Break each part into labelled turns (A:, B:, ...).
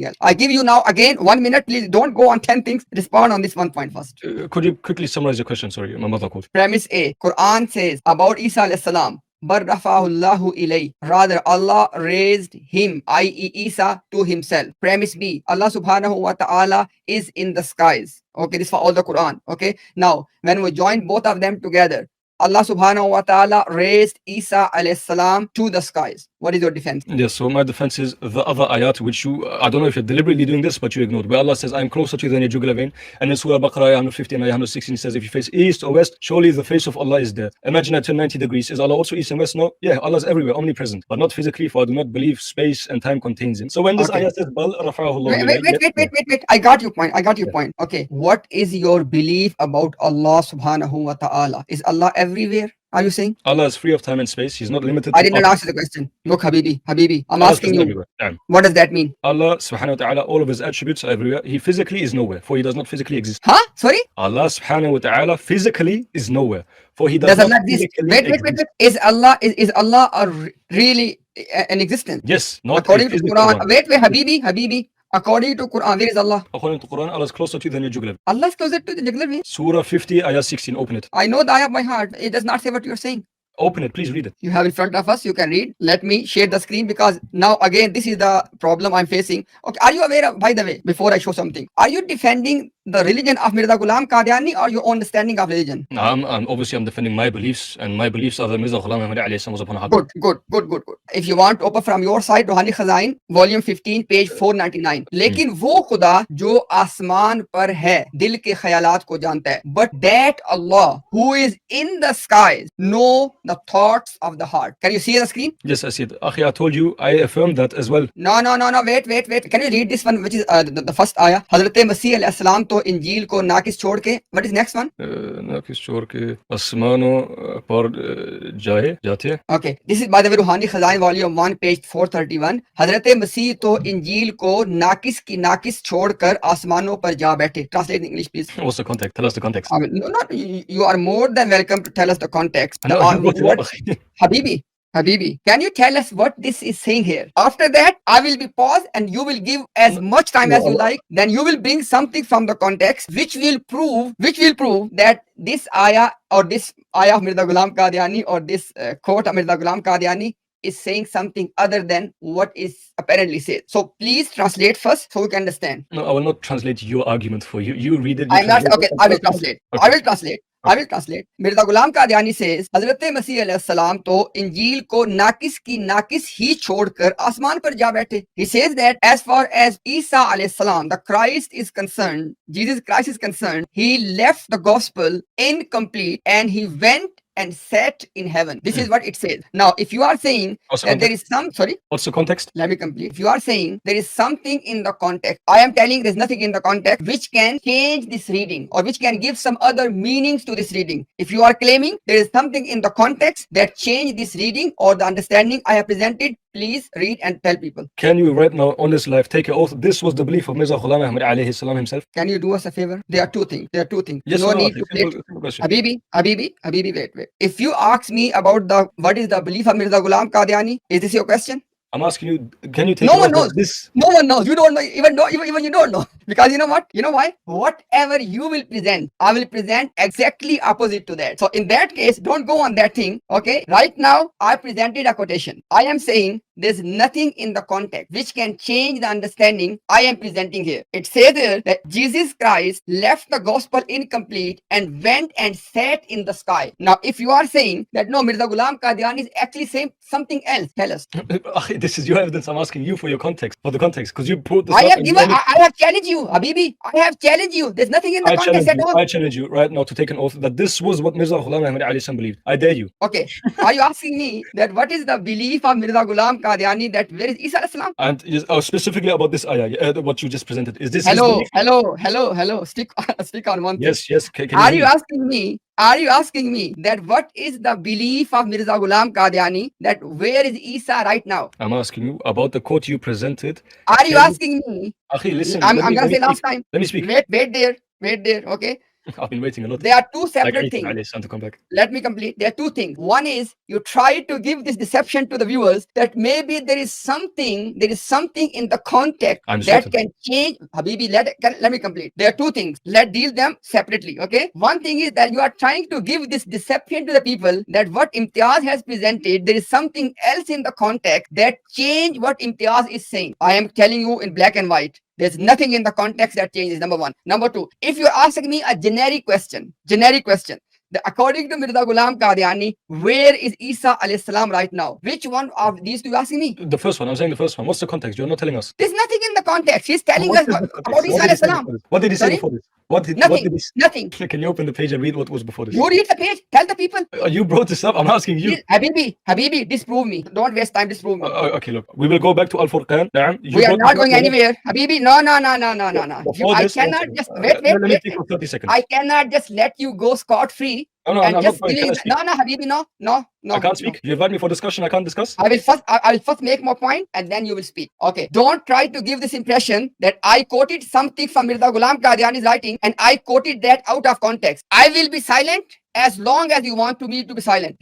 A: else. I give you now again 1 minute. Please don't go on 10 things. Respond on this one point first.
B: Could you quickly summarize your question? Sorry, my mother called.
A: Premise A. Quran says about Isa alayhi salam. Barrafahullahu ilay. Rather, Allah raised him, i.e. Isa, to himself. Premise B. Allah subhanahu wa ta'ala is in the skies. Okay, this is for all the Quran. Okay. Now, when we join both of them together, Allah subhanahu wa ta'ala raised Isa alayhi salam to the skies. What is your defense?
B: Yes, so my defense is the other ayat which you, I don't know if you're deliberately doing this, but you ignored. Where Allah says, I am closer to you than your jugular vein. And in Surah Baqarah, ayah 115, ayah 116, He says, if you face east or west, surely the face of Allah is there. Imagine I turn 90 degrees. Is Allah also east and west? No. Yeah, Allah is everywhere, omnipresent, but not physically, for I do not believe space and time contains Him. So when this ayah says, Bal rafa'ahu Allah,
A: wait. I got your point. Okay. What is your belief about Allah subhanahu wa ta'ala? Is Allah everywhere? Are you saying?
B: Allah is free of time and space. He's not limited.
A: I did not ask you the question. Look, Habibi, I'm asking you. What does that mean?
B: Allah subhanahu wa ta'ala, all of His attributes are everywhere. He physically is nowhere, for He does not physically exist.
A: Huh? Sorry?
B: Allah subhanahu wa ta'ala physically is nowhere, for He does not physically exist.
A: Wait. Is Allah really an existence?
B: Yes, not
A: according to Quran. Wait, Habibi. According to Quran, where is Allah?
B: According to Quran, Allah is closer to you than your jugular.
A: Allah is closer to the jugular vein.
B: Surah 50, ayah 16. Open it.
A: I know the ayah by heart. It does not say what you are saying.
B: Open it, please read it.
A: You have in front of us, you can read. Let me share the screen, because now again, this is the problem I'm facing. Okay, are you aware of, by the way, before I show something, are you defending the religion of Mirza Ghulam Qadiani or your understanding of religion?
B: I'm defending my beliefs, and my beliefs are that Mirza Ghulam Ahmad alayhi salam was upon a haq.
A: Good. If you want to open from your side, Ruhani Khazain, volume 15, page 499. लेकिन वो खुदा जो आसमान पर है, दिल के ख्यालात को जानता है. But that Allah who is in the skies know the thoughts of the heart. Can you see the screen?
B: Yes, I see it. Akhi, I told you, I affirm that as well.
A: No. Wait. Can you read this one, which is the first ayah? Hazrat Masih alayhi salam to Injil ko नाकिस छोड़ के. What is next one?
B: नाकिस छोड़ के आसमानों पर जाते.
A: Okay, this is by the way Ruhani Khazain volume 1 page 431. Hazrat Masih to Injil ko नाकिस की नाकिस छोड़कर आसमानों पर जा बैठे. Translate in English, please.
B: What's the context? Tell us the context.
A: You are more than welcome to tell us the context. Habibi, can you tell us what this is saying here? After that, I will be paused and you will give as much time as you like. Then you will bring something from the context which will prove that this ayah or this ayah of Mirza Ghulam Qadiani or this quote of Mirza Ghulam Qadiani is saying something other than what is apparently said. So please translate first so we can understand.
B: No, I will not translate your argument for you. You read it.
A: I will translate. Okay. I will translate. Mirza Ghulam Qadiani says, Hazrat Masih alayhi salam to Injil ko nakis ki nakis hi छोड़कर आसमान पर जा बैठे. He says that as far as Isa alayhi salam, the Christ is concerned, Jesus Christ is concerned, he left the gospel incomplete and he went and sat in heaven. This is what it says. Now, if you are saying that there is
B: what's the context?
A: Let me complete. If you are saying there is something in the context, I am telling there's nothing in the context which can change this reading or which can give some other meanings to this reading. If you are claiming there is something in the context that changed this reading or the understanding I have presented, please read and tell people.
B: Can you right now on this live take an oath? This was the belief of Mirza Ghulam Ahmad alayhi salam himself.
A: Can you do us a favor? There are two things.
B: Yes,
A: no need to Habibi, wait. If you ask me about what is the belief of Mirza Ghulam Qadiani, is this your question?
B: I'm asking you, can you take
A: No one knows.
B: This?
A: No one knows. You don't know. Even you don't know. Because you know what? You know why? Whatever you will present, I will present exactly opposite to that. So in that case, don't go on that thing. Okay? Right now, I presented a quotation. I am saying there's nothing in the context which can change the understanding I am presenting here. It says here that Jesus Christ left the gospel incomplete and went and sat in the sky. Now, if you are saying that no, Mirza Ghulam Qadiani is actually saying something else, tell us.
B: This is your evidence. I'm asking you for the context, because you put this.
A: I have challenged you, Habibi. I have challenged you. There's nothing in the context at all.
B: I challenge you right now to take an oath that this was what Mirza Ghulam Ahmad alayhi salam believed. I dare you.
A: Okay. Are you asking me that what is the belief of Mirza Ghulam Qadiani, that where is Isa alayhi salam?
B: And specifically about this ayah, what you just presented. Is this
A: hello. Stick on one thing.
B: Yes.
A: Are you asking me that what is the belief of Mirza Ghulam Qadiani, that where is Isa right now?
B: I'm asking you about the quote you presented.
A: Are you asking me?
B: Akhi, listen.
A: I'm going to say last time.
B: Let me speak.
A: Wait there. Okay.
B: I've been waiting a lot.
A: They are two
B: Like
A: separate
B: anything,
A: things.
B: Ali, it's time to come back.
A: Let me complete. There are two things. One is you try to give this deception to the viewers that maybe there is something in the context
B: I'm
A: that
B: certain.
A: can change. Habibi, let me complete. There are two things. Let's deal them separately. Okay. One thing is that you are trying to give this deception to the people that what Imtiaz has presented, there is something else in the context that change what Imtiaz is saying. I am telling you in black and white. There's nothing in the context that changes. Number one. Number two, if you're asking me a generic question, according to Mirza Ghulam Qadiani, where is Isa alayhi salam right now? Which one of these two you asking me?
B: The first one, I'm saying the first one. What's the context? You're not telling us.
A: There's nothing in the context. He's telling
B: What
A: us
B: is the
A: about
B: context?
A: Isa
B: What did he
A: alayhi
B: say
A: salam.
B: before this? What did he say
A: Sorry?
B: before this? What did he
A: Nothing.
B: Can you open the page and read what was before this?
A: You read the page. Tell the people.
B: You brought this up. I'm asking you.
A: Habibi, disprove me. Don't waste time. Disprove me.
B: Okay, look. We will go back to Al Furqan.
A: We are not going anywhere. Habibi, no. I cannot just wait.
B: Let me think for 30 seconds.
A: I cannot just let you go scot-free.
B: No,
A: and
B: I'm
A: just
B: not going. Can I speak?
A: no, Habibi, no.
B: I can't speak. You invite me for discussion. I can't discuss.
A: I'll first make my point and then you will speak. Okay. Don't try to give this impression that I quoted something from Mirza Ghulam Qadiani's writing and I quoted that out of context. I will be silent as long as you want me to be silent.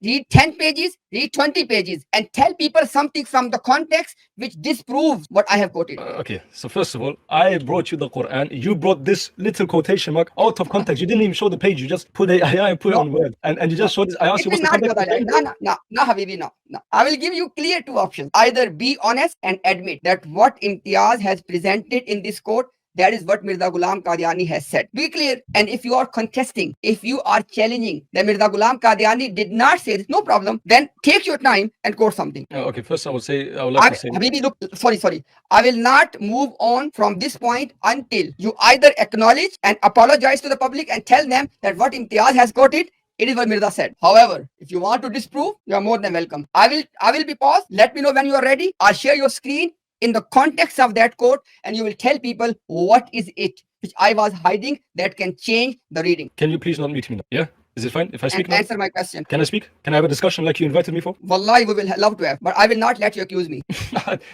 A: Read 10 pages, read 20 pages, and tell people something from the context which disproves what I have quoted.
B: Okay, so first of all, I brought you the Quran. You brought this little quotation mark out of context. You didn't even show the page. You just put the ayah and put it on word. And you just showed this. I asked you what's the context.
A: No, Habibi, no. I will give you clear two options. Either be honest and admit that what Imtiaz has presented in this quote, that is what Mirza Ghulam Qadiani has said. Be clear. And if you are contesting, if you are challenging that Mirza Ghulam Qadiani did not say this, no problem. Then take your time and quote something.
B: Okay, first I would like to say.
A: Habibi, look, sorry. I will not move on from this point until you either acknowledge and apologize to the public and tell them that what Imtiaz has quoted, it is what Mirza said. However, if you want to disprove, you are more than welcome. I will be paused. Let me know when you are ready. I'll share your screen in the context of that quote and you will tell people what is it which I was hiding that can change the reading.
B: Can you please not mute me now? Yeah? Is it fine if I speak now?
A: Answer my question.
B: Can I speak? Can I have a discussion like you invited me for?
A: Wallahi, we will love to have, but I will not let you accuse me.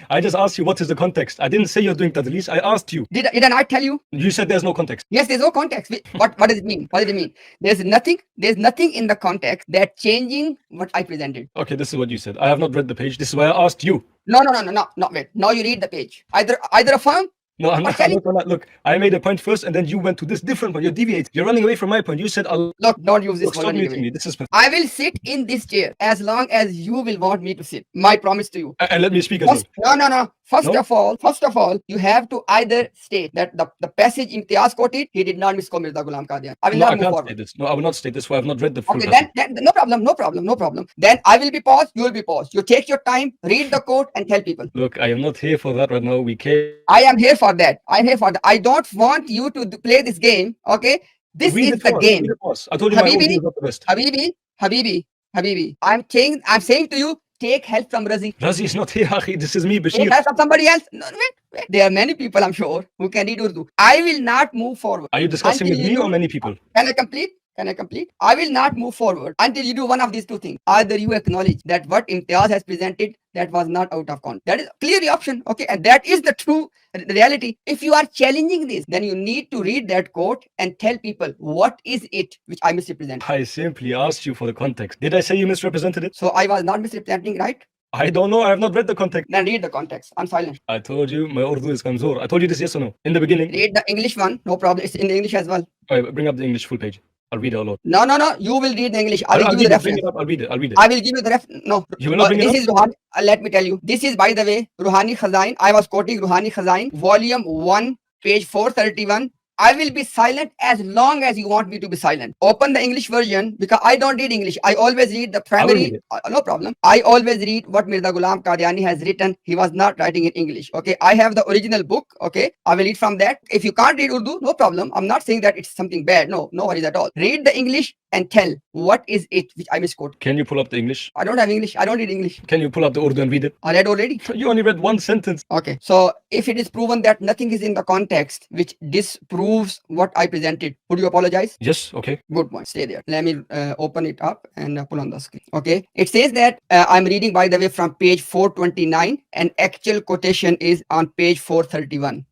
B: I just asked you what is the context. I didn't say you're doing tadlis. I asked you.
A: Did I not tell you?
B: You said there's no context.
A: Yes, there's no context. What does it mean? What does it mean? There's nothing in the context that changing what I presented.
B: Okay, this is what you said. I have not read the page. This is why I asked you.
A: No, wait. Now you read the page. Either affirm.
B: No, I'm not. Look, I made a point first and then you went to this different point. You're deviating. You're running away from my point. You said,
A: look, don't use this.
B: Stop muting me. This is
A: I will sit in this chair as long as you will want me to sit. My promise to you.
B: And let me speak as well.
A: No. First of all, you have to either state that the passage Imtiaz quoted, he did not misquote Mirza Ghulam Qadiani. I will not move forward.
B: No, I will not state this. Why I have not read the full.
A: Okay, then no problem. Then I will be paused. You will be paused. You take your time, read the quote, and tell people.
B: Look, I am not here for that right now.
A: I am here for that. I don't want you to play this game. Okay, this is the game.
B: I told you my Urdu is not the best.
A: Habibi. I'm saying to you, take help from Razi.
B: Razi is not here, Akhi. This is me, Bashir.
A: Take help from somebody else. No, wait. There are many people, I'm sure, who can read Urdu. I will not move forward.
B: Are you discussing with me or many people?
A: Can I complete? I will not move forward until you do one of these two things. Either you acknowledge that what Imtiaz has presented, that was not out of context. That is clearly option. Okay. And that is the true reality. If you are challenging this, then you need to read that quote and tell people what is it which I misrepresented.
B: I simply asked you for the context. Did I say you misrepresented it?
A: So I was not misrepresenting, right?
B: I don't know. I have not read the context.
A: Then read the context. I'm silent.
B: I told you my Urdu is kamzor. I told you this yes or no? In the beginning.
A: Read the English one. No problem. It's in the English as well.
B: All right, bring up the English full page. I'll read it alone.
A: No. You will read the English. I will give you the reference.
B: I'll read it.
A: I will give you the reference. No.
B: You will not bring it up?
A: This is Ruhani. Let me tell you. This is, by the way, Ruhani Khazain. I was quoting Ruhani Khazain, volume 1, page 431. I will be silent as long as you want me to be silent. Open the English version because I don't read English. I always read the primary. No problem. I always read what Mirza Ghulam Qadiani has written. He was not writing in English. Okay. I have the original book. Okay. I will read from that. If you can't read Urdu, no problem. I'm not saying that it's something bad. No worries at all. Read the English and tell what is it which I misquoted.
B: Can you pull up the English?
A: I don't have English. I don't read English.
B: Can you pull up the Urdu and read it?
A: I read already.
B: You only read one sentence.
A: Okay. So if it is proven that nothing is in the context which disproves what I presented, would you apologize?
B: Yes. Okay.
A: Good point. Stay there. Let me open it up and pull on the screen. Okay. It says that I'm reading, by the way, from page 429 and actual quotation is on page 431.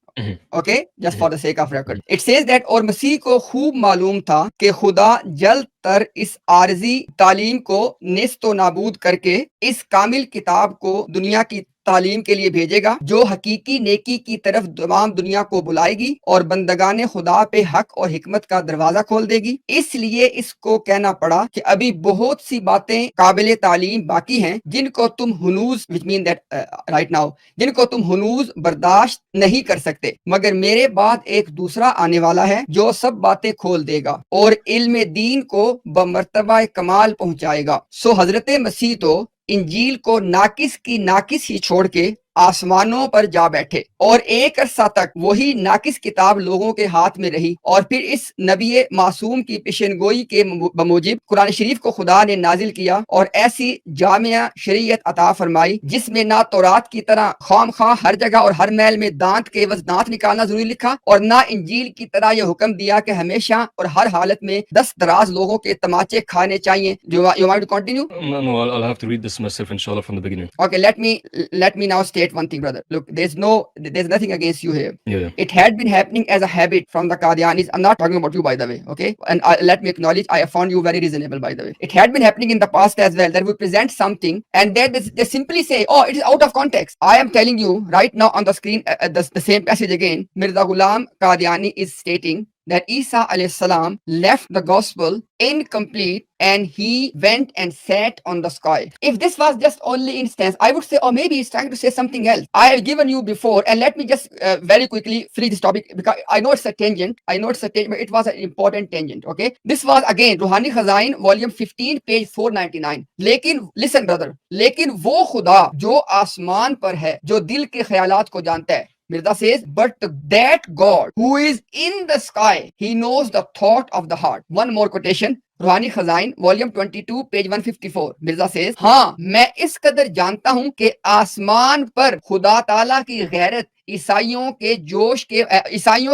A: Okay, just for the sake of record, it says that और मसीह को खूब मालूम था कि खुदा जल्द तर इस आरजी तालीम को नेस्तो नाबूद करके इस कामिल किताब को दुनिया की तालीम के लिए भेजेगा जो हकीकी नेकी की तरफ तमाम दुनिया को बुलाएगी और बंदगाने खुदा पे हक और हिकमत का दरवाजा खोल देगी। इसलिए इसको कहना पड़ा कि अभी बहुत सी बातें काबिल तालीम बाकी हैं जिनको तुम हुनूज which mean that right now जिनको तुम हुनूज बर्दाश्त नहीं कर सकते, मगर मेरे बाद एक दूसरा आने वाला है जो सब बातें खोल देगा और इल्म दीन को बमर्तबा कमाल पहुंचाएगा। सो हजरत मसीह तो इंजील को नाकिस की नाकिस ही छोड़ के आसमानों पर जा बैठे और एक अरसा तक वही नाकिस किताब लोगों के हाथ में रही और फिर इस नबी मासूम की पेशनगोई के बमूजिब कुरान शरीफ को खुदा ने नाजिल किया और ऐसी जामिया शरीयत अता फरमाई जिसमें ना तौरात की तरह खाम खा हर जगह और हर महल में दांत के एवज दांत निकालना जरूरी लिखा और ना इंजील की तरह यह हुक्म दिया कि हमेशा और हर हालत में 10 दराज लोगों के तमाचे खाने चाहिए। You want to continue?
B: No, I'll have to read this myself, inshallah, from the beginning.
A: Okay, let me now state one thing, brother. Look, there's nothing against you here.
B: Yeah.
A: It had been happening as a habit from the Qadianis. I'm not talking about you, by the way, okay? And let me acknowledge, I found you very reasonable, by the way. It had been happening in the past as well, that we present something and then they simply say, oh, it is out of context. I am telling you right now on the screen, the same passage again. Mirza Ghulam Qadiani is stating that Isa alayhi salam left the gospel incomplete and he went and sat on the sky. If this was just only instance, I would say, oh, maybe he's trying to say something else. I have given you before, and let me just very quickly free this topic because I know it's a tangent. But it was an important tangent. Okay, this was again Ruhani Khazain, volume 15, page 499. लेकिन listen brother, लेकिन वो खुदा जो आसमान पर है, जो दिल के ख्यालात को जानता है. Mirza says, but that God who is in the sky, he knows the thought of the heart. One more quotation. रूहानी Khazain volume 22 page 154. Mirza says, हाँ मैं इस कदर जानता हूँ कि आसमान पर खुदा ताला की गैरत ईसाइयों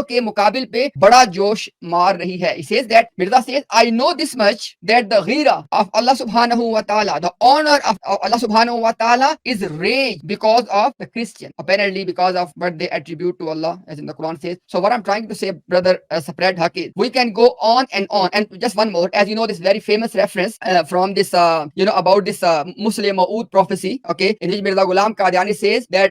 A: के मुकाबिल पे बड़ा जोश मार रही है. He says that Mirza says, I know this much that the ghira of Allah subhanahu wa ta'ala, the honor of Allah subhanahu wa ta'ala is rage because of the Christian, apparently because of what they attribute to Allah, as in the Quran says. So what I'm trying to say, brother Safred Haqi, we can go on. And just one more, as you know, this very famous reference from this about this Muslim Ma'ud prophecy, okay, in which Mirza Ghulam Qadiani says that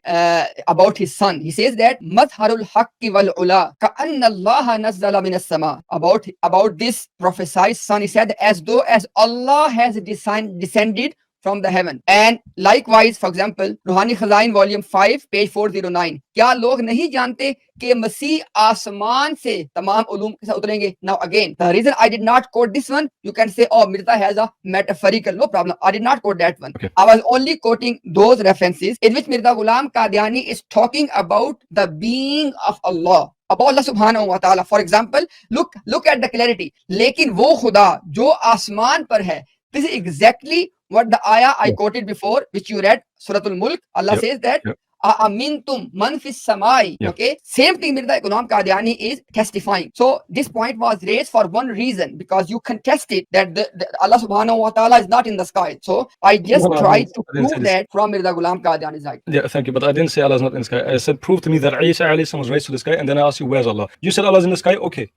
A: about his son. He says that Madharul Haqqi wal Ula Ka'anna Allah nazzala min as-sama. About this prophesied son, he said, as though as Allah has descended from the heaven. And likewise, for example, Ruhani Khazain volume 5 page 409. क्या लोग नहीं जानते कि मसीह आसमान से तमाम उलूम के साथ उतरेंगे? Now again, the reason I did not quote this one, you can say, oh, Mirza has a metaphorical, no problem. I did not quote that one. Okay. I was only quoting those references in which Mirza Ghulam Qadiani is talking about the being of Allah, about Allah subhanahu wa ta'ala. For example, look at the clarity. लेकिन वो खुदा जो आसमान पर है, this is exactly what the ayah I quoted before, which you read, Suratul Mulk. Allah says that Amintum man fis samai. Okay, same thing Mirza Ghulam Qadiani is testifying. So this point was raised for one reason, because you contested that the Allah subhanahu wa ta'ala is not in the sky. So I just tried to prove that from Mirza Ghulam Qadiani's side.
B: Yeah, thank you, but I didn't say Allah is not in the sky. I said prove to me that Isa alayhi salam was raised to the sky, and then I asked you where's Allah. You said Allah is in the sky. Okay.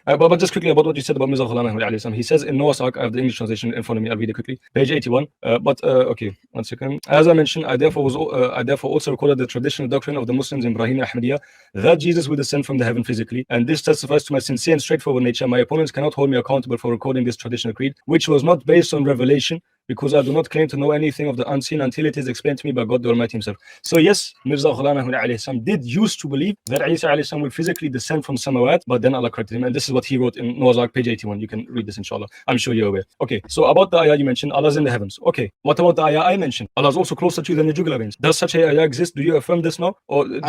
B: But just quickly about what you said about Mirza Ghulam alayhi salam. He says in Noah's Ark, I have the English translation in front of me. I'll read it quickly. Page 81. Okay, one second. As I mentioned, I therefore also recorded the traditional doctrine of the Muslims in Ibrahim Ahmadiyya that Jesus will descend from the heaven physically, and this testifies to my sincere and straightforward nature. My opponents cannot hold me accountable for recording this traditional creed, which was not based on revelation, because I do not claim to know anything of the unseen until it is explained to me by God the Almighty Himself. So yes, Mirza Ghulam alayhi salam did used to believe that Isa alayhi salam will physically descend from Samawat, but then Allah corrected him, and this is what he wrote in Noah's Ark, page 81. You can read this, inshallah. I'm sure you're aware. Okay, so about the ayah you mentioned, Allah's in the heavens. Okay, what about the ayah I mentioned? Allah's also closer to you than your jugular veins. Does such a ayah exist? Do you affirm this now? Or do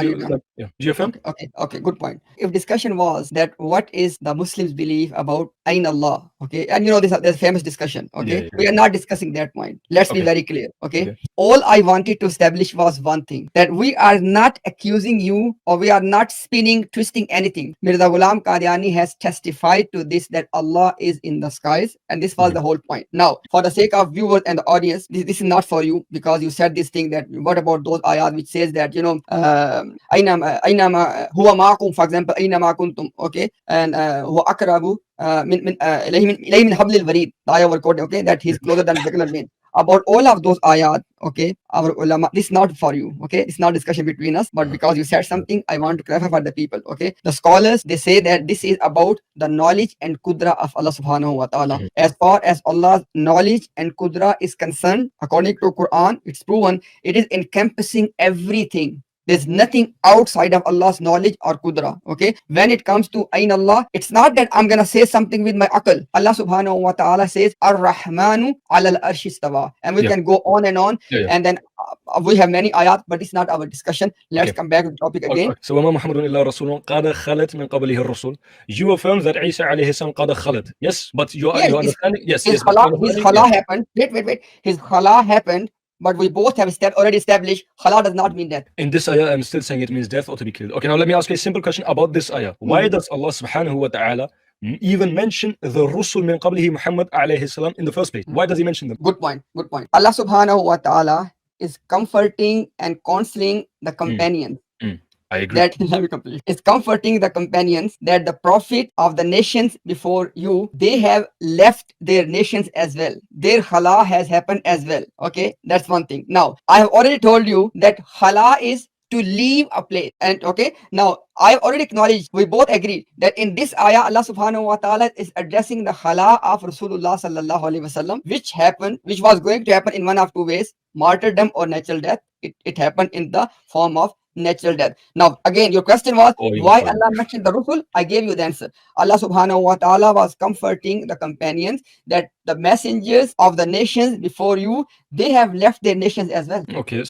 B: you affirm?
A: Okay, good point. If discussion was that what is the Muslims believe about Ain Allah, okay, and you know this, there's famous discussion, okay, we are not discussing discussing that point. Let's be
B: Okay.
A: very clear. Okay.
B: Okay.
A: All I wanted to establish was one thing, that we are not accusing you, or we are not spinning, twisting anything. Mirza Ghulam Qadiani has testified to this, that Allah is in the skies, and this was
B: Mhm.
A: the whole point. Now, for the sake of viewers and the audience, this is not for you, because you said this thing, that what about those ayat which says that, huwa ma'akum, for example, aina ma kuntum, okay, and huwa akrabu ilayhi min hablil warid, the ayah we're quoting, okay, that he's closer than regular men. About all of those ayat, okay, our ulama, this is not for you, okay, it's not discussion between us, but because you said something, I want to clarify for the people, okay. The scholars, they say that this is about the knowledge and kudra of Allah subhanahu wa ta'ala.
B: Mhm.
A: As far as Allah's knowledge and kudra is concerned, according to Quran, it's proven it is encompassing everything. There's nothing outside of Allah's knowledge or kudra. Okay. When it comes to Ain Allah, it's not that I'm gonna say something with my akal. Allah subhanahu wa ta'ala says Ar-Rahmanu ala al-arshi istawa. And we
B: Yeah.
A: can go on and on.
B: Yeah. Yeah.
A: And then we have many ayat, but it's not our discussion. Let's
B: Okay.
A: come back to the topic again.
B: Okay. So وما محمد إلا رسول قد خلت من قبله الرسل. You affirm that Isa alayhi salam قد خلت. Yes, but you
A: Yes,
B: understanding. Yes,
A: his
B: yes. But
A: khala, his khala
B: yes.
A: happened. Wait. His khala happened, but we both have already established khala does not mean death.
B: In this ayah, I'm still saying it means death or to be killed. Okay, now let me ask you a simple question about this ayah. Why does Allah subhanahu wa ta'ala even mention the Rusul min qablihi Muhammad alayhi salam in the first place? Why does he mention them?
A: Good point. Allah subhanahu wa ta'ala is comforting and counseling the companions.
B: I agree.
A: That let me complete. It's comforting the companions that the prophet of the nations before you, they have left their nations as well. Their khala has happened as well. Okay, that's one thing. Now, I have already told you that khala is to leave a place. And okay, now I've already acknowledged, we both agree that in this ayah, Allah subhanahu wa ta'ala is addressing the khala of Rasulullah sallallahu alaihi wasallam, which was going to happen in one of two ways: martyrdom or natural death. It happened in the form of natural death. Now, again, your question was why Allah mentioned the Rusul? I gave you the answer. Allah subhanahu wa ta'ala was comforting the companions that the messengers of the nations before you, they have left their nations as well.
B: Okay.